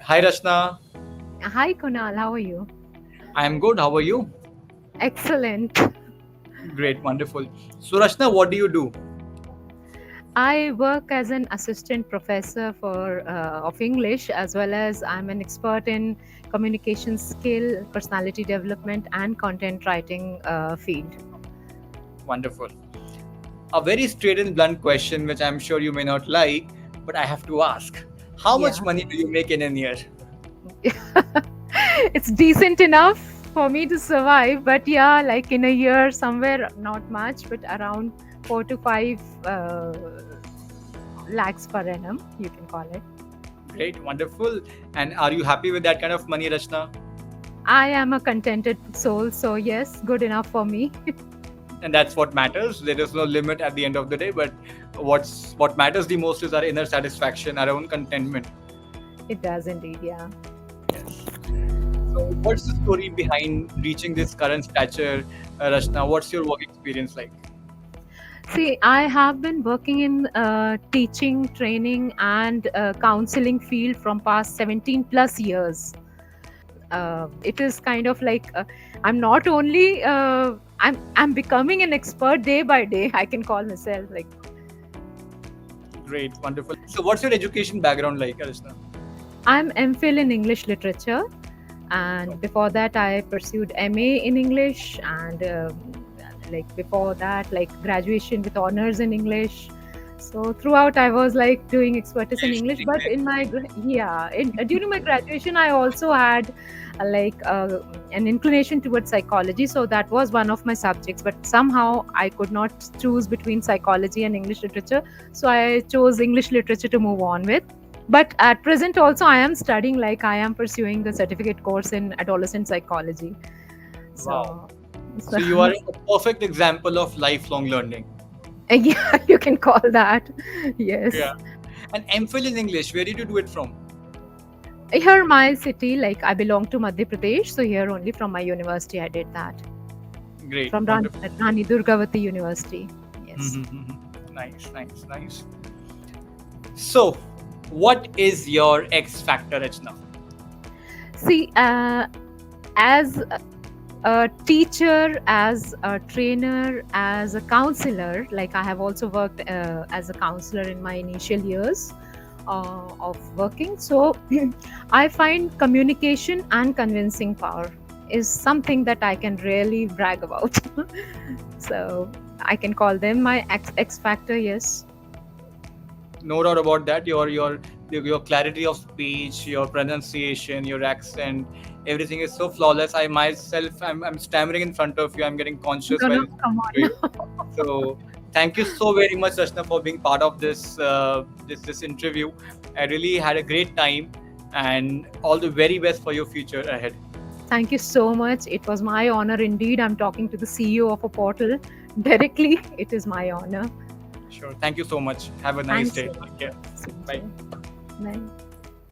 Hi Rashna, Hi Kunal, how are you? I am good. How are you? Excellent. Great, wonderful. So Rashna, what do you do? I work as an assistant professor for of English, as well as I'm an expert in communication skill, personality development, and content writing field. Wonderful. A very straight and blunt question, which I'm sure you may not like, but I have to ask. How much Yeah, money do you make in a year? it's decent enough for me to survive, but yeah, like in a year, somewhere not much, but around 4 to 5 lakhs per annum, you can call it. Great, wonderful. And are you happy with that kind of money, Rashna? I am a contented soul, so yes, good enough for me. And that's what matters. There is no limit at the end of the day, but what matters the most is our inner satisfaction, our own contentment. It does indeed, yeah. Yes. So, what's the story behind reaching this current stature, Rashna? What's your work experience like? See, I have been working in teaching, training, and counseling field from past 17 plus years. It is kind of like I'm not only I'm becoming an expert day by day. I can call myself like Great, wonderful. So, what's your education background like, Arishna? I'm MPhil in English literature, and before that I pursued MA in English, and like before that, like graduation with honors in English. So throughout I was like doing expertise in English, but in my during my graduation I also had an inclination towards psychology, so that was one of my subjects, but somehow I could not choose between psychology and English literature, so I chose English literature to move on with. But at present also I am studying, like I am pursuing the certificate course in adolescent psychology. Wow. So, so So, you are a perfect example of lifelong learning. yeah, you can call that. Yeah. Yes. And MPhil in English, where did you do it from? Here my city, like I belong to Madhya Pradesh, so here only from my university I did that. Great, From wonderful. Rani Durgavati University. Yes. Nice, nice, nice. So, what is your X factor, Rachna? See, as a teacher, as a trainer, as a counselor, like I have also worked as a counselor in my initial years of working. So I find communication and convincing power is something that I can really brag about. So I can call them my X factor, yes. No doubt about that. Your clarity of speech, your pronunciation, your accent, everything is so flawless. I myself, I'm stammering in front of you. I'm getting conscious No, while no, listening come to you. on. So thank you so very much, Rashna, for being part of this interview. I really had a great time, and all the very best for your future ahead. Thank you so much. It was my honor indeed. I'm talking to the CEO of a portal directly. It is my honor. Sure. Thank you so much. Have a nice Thanks day. so much. Take care. Same to Bye. you. Bye.